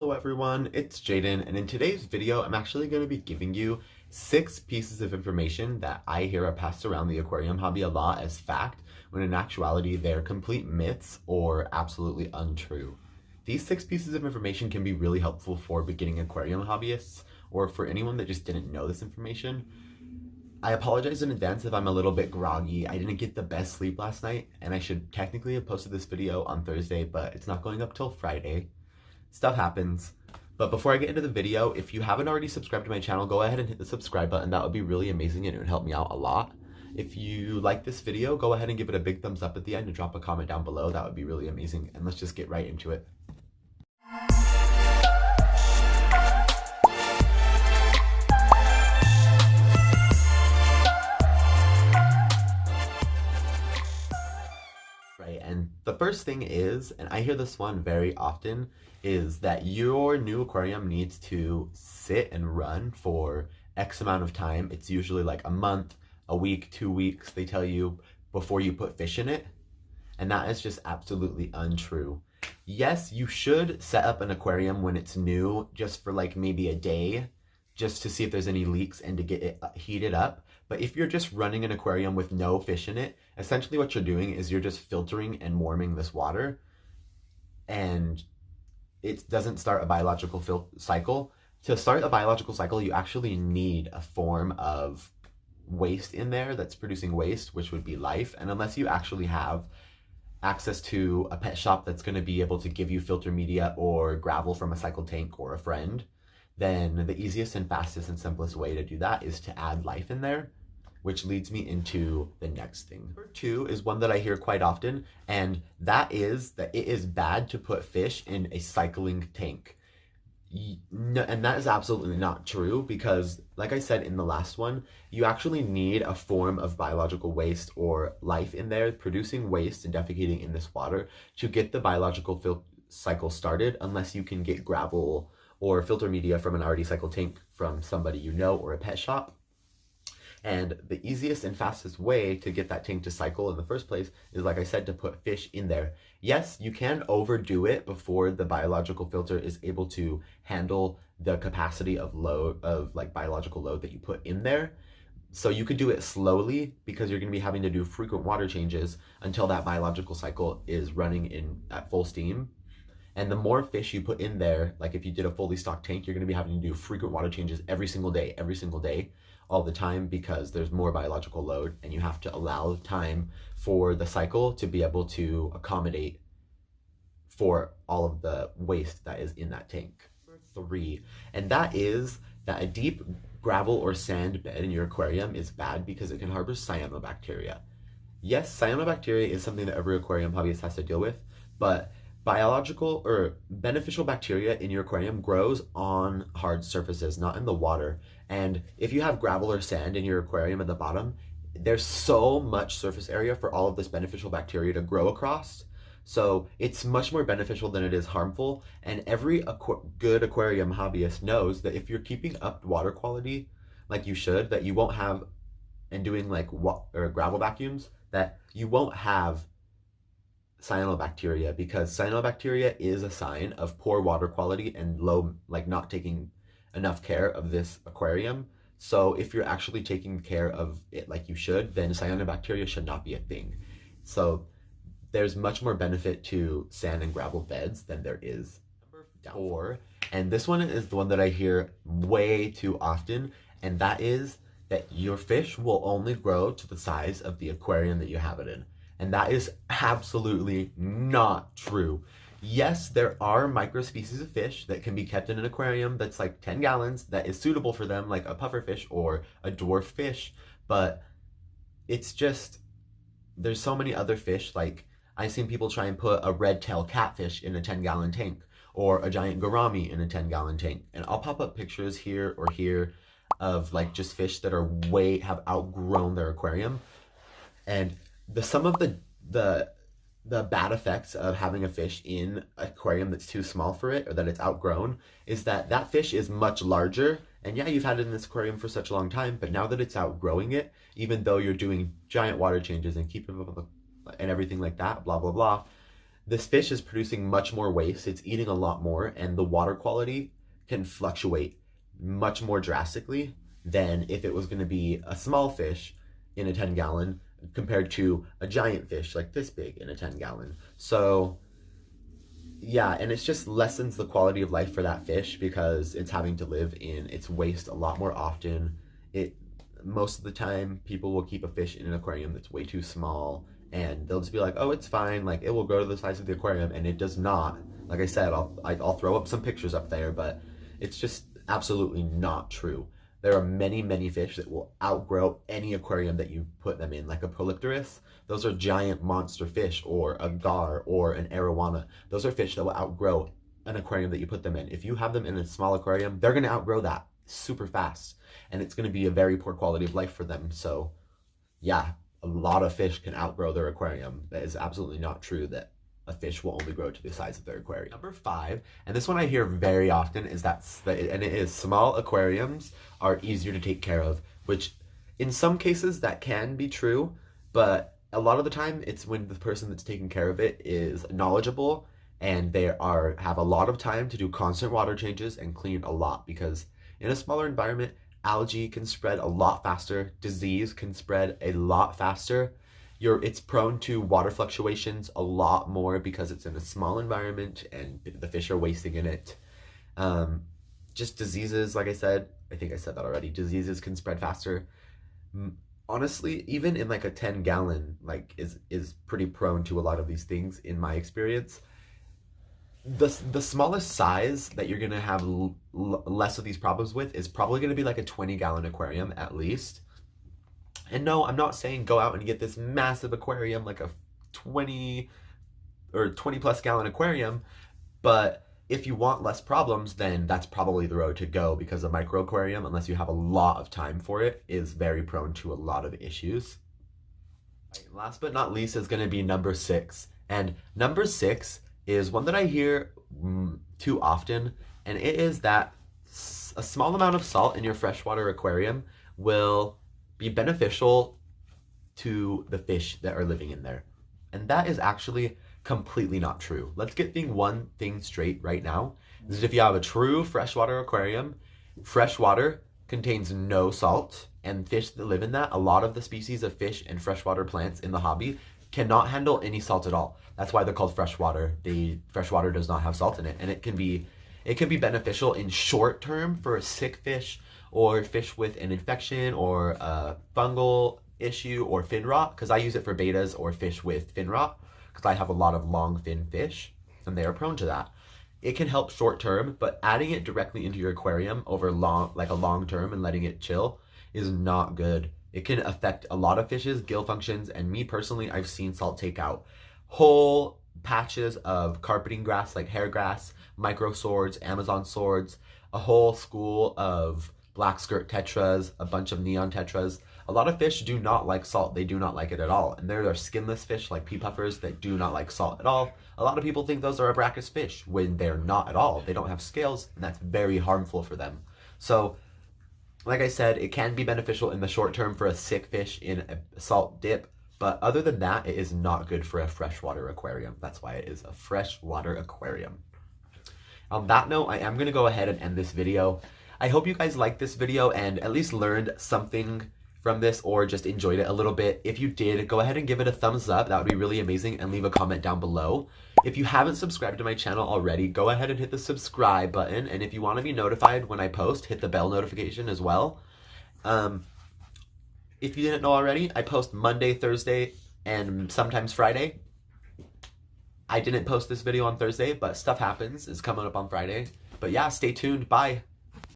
Hello everyone, it's Jaden, and in today's video I'm actually going to be giving you 6 pieces of information that I hear are passed around the aquarium hobby a lot as fact, when in actuality they're complete myths or absolutely untrue. These 6 pieces of information can be really helpful for beginning aquarium hobbyists or for anyone that just didn't know this information. I apologize in advance if I'm a little bit groggy. I didn't get the best sleep last night, and I should technically have posted this video on Thursday, but it's not going up till Friday. Stuff happens. But before I get into the video, if you haven't already subscribed to my channel, go ahead and hit the subscribe button. That would be really amazing and it would help me out a lot. If you like this video, go ahead and give it a big thumbs up at the end and drop a comment down below. That would be really amazing. And let's just get right into it. Right, and the first thing is, and I hear this one very often, is that your new aquarium needs to sit and run for X amount of time. It's usually like a month, a week, 2 weeks, they tell you, before you put fish in it. And that is just absolutely untrue. Yes, you should set up an aquarium when it's new, just for like maybe a day, just to see if there's any leaks and to get it heated up. But if you're just running an aquarium with no fish in it, essentially what you're doing is you're just filtering and warming this water, and it doesn't start a biological cycle. To start a biological cycle, you actually need a form of waste in there that's producing waste, which would be life. And unless you actually have access to a pet shop that's going to be able to give you filter media or gravel from a cycle tank or a friend, then the easiest and fastest and simplest way to do that is to add life in there, which leads me into the next thing. Number 2 is one that I hear quite often, and that is that it is bad to put fish in a cycling tank. And that is absolutely not true, because like I said in the last one, you actually need a form of biological waste or life in there producing waste and defecating in this water to get the biological cycle started, unless you can get gravel or filter media from an already cycled tank from somebody you know or a pet shop. And the easiest and fastest way to get that tank to cycle in the first place is, like I said, to put fish in there. Yes, you can overdo it before the biological filter is able to handle the capacity of load of like biological load that you put in there. So you could do it slowly, because you're going to be having to do frequent water changes until that biological cycle is running in at full steam. And the more fish you put in there, like if you did a fully stocked tank, you're going to be having to do frequent water changes every single day, all the time, because there's more biological load and you have to allow time for the cycle to be able to accommodate for all of the waste that is in that tank. 3, and that is that a deep gravel or sand bed in your aquarium is bad because it can harbor cyanobacteria. Yes, cyanobacteria is something that every aquarium hobbyist has to deal with, but biological or beneficial bacteria in your aquarium grows on hard surfaces, not in the water. And if you have gravel or sand in your aquarium at the bottom, there's so much surface area for all of this beneficial bacteria to grow across. So it's much more beneficial than it is harmful. And every good aquarium hobbyist knows that if you're keeping up water quality like you should, that you won't have, and doing like gravel vacuums, that you won't have cyanobacteria, because cyanobacteria is a sign of poor water quality and low, like not taking enough care of this aquarium. So if you're actually taking care of it like you should, then cyanobacteria should not be a thing. So there's much more benefit to sand and gravel beds than there is. Number 4, and this one is the one that I hear way too often, and that is that your fish will only grow to the size of the aquarium that you have it in. And that is absolutely not true. Yes, there are microspecies of fish that can be kept in an aquarium that's like 10 gallons that is suitable for them, like a pufferfish or a dwarf fish. But it's just, there's so many other fish. Like I've seen people try and put a red-tailed catfish in a 10-gallon tank, or a giant gourami in a 10-gallon tank. And I'll pop up pictures here or here of like just fish that are have outgrown their aquarium. And some of the bad effects of having a fish in an aquarium that's too small for it, or that it's outgrown, is that that fish is much larger. And yeah, you've had it in this aquarium for such a long time, but now that it's outgrowing it, even though you're doing giant water changes and keeping up and everything like that, blah, blah, blah, this fish is producing much more waste. It's eating a lot more, and the water quality can fluctuate much more drastically than if it was going to be a small fish in a 10 gallon compared to a giant fish like this big in a 10 gallon. So yeah, and it just lessens the quality of life for that fish because it's having to live in its waste a lot more often. It Most of the time people will keep a fish in an aquarium that's way too small, and they'll just be like, oh, it's fine, like it will grow to the size of the aquarium, and it does not. Like I said, I'll throw up some pictures up there, but it's just absolutely not true. There are many fish that will outgrow any aquarium that you put them in, like a Polypterus. Those are giant monster fish, or a gar, or an arowana. Those are fish that will outgrow an aquarium that you put them in. If you have them in a small aquarium, they're going to outgrow that super fast, and it's going to be a very poor quality of life for them. So yeah, a lot of fish can outgrow their aquarium. That is absolutely not true that a fish will only grow to the size of their aquarium. Number 5, and this one I hear very often, is and it is small aquariums are easier to take care of, which in some cases that can be true, but a lot of the time it's when the person that's taking care of it is knowledgeable and have a lot of time to do constant water changes and clean a lot, because in a smaller environment, algae can spread a lot faster, disease can spread a lot faster. It's prone to water fluctuations a lot more because it's in a small environment and the fish are wasting in it. Just diseases, like I said, I think I said that already. Diseases can spread faster. Honestly, even in like a 10 gallon, like is pretty prone to a lot of these things in my experience. The smallest size that you're gonna have less of these problems with is probably gonna be like a 20 gallon aquarium at least. And no, I'm not saying go out and get this massive aquarium like a 20 or 20 plus gallon aquarium, but if you want less problems, then that's probably the road to go, because a micro aquarium, unless you have a lot of time for it, is very prone to a lot of issues. Last but not least is going to be number 6. And number 6 is one that I hear too often, and it is that a small amount of salt in your freshwater aquarium will be beneficial to the fish that are living in there. And that is actually completely not true. Let's get one thing straight right now. This is if you have a true freshwater aquarium, freshwater contains no salt, and fish that live in that, a lot of the species of fish and freshwater plants in the hobby cannot handle any salt at all. That's why they're called freshwater. Freshwater does not have salt in it, and it can be beneficial in short term for a sick fish, or fish with an infection or a fungal issue, or fin rot, because I use it for betas or fish with fin rot, because I have a lot of long fin fish and they are prone to that. It can help short term, but adding it directly into your aquarium over a long term and letting it chill is not good. It can affect a lot of fish's gill functions, and me personally, I've seen salt take out whole patches of carpeting grass like hair grass, micro swords, Amazon swords, a whole school of black skirt tetras, a bunch of neon tetras. A lot of fish do not like salt. They do not like it at all. And there are skinless fish like pea puffers that do not like salt at all. A lot of people think those are abracus fish when they're not at all. They don't have scales, and that's very harmful for them. So, like I said, it can be beneficial in the short term for a sick fish in a salt dip, but other than that, it is not good for a freshwater aquarium. That's why it is a freshwater aquarium. On that note, I am going to go ahead and end this video. I hope you guys liked this video and at least learned something from this, or just enjoyed it a little bit. If you did, go ahead and give it a thumbs up. That would be really amazing, and leave a comment down below. If you haven't subscribed to my channel already, go ahead and hit the subscribe button, and if you want to be notified when I post, hit the bell notification as well. If you didn't know already, I post Monday, Thursday, and sometimes Friday. I didn't post this video on Thursday, but stuff happens. It's coming up on Friday. But yeah, stay tuned. Bye.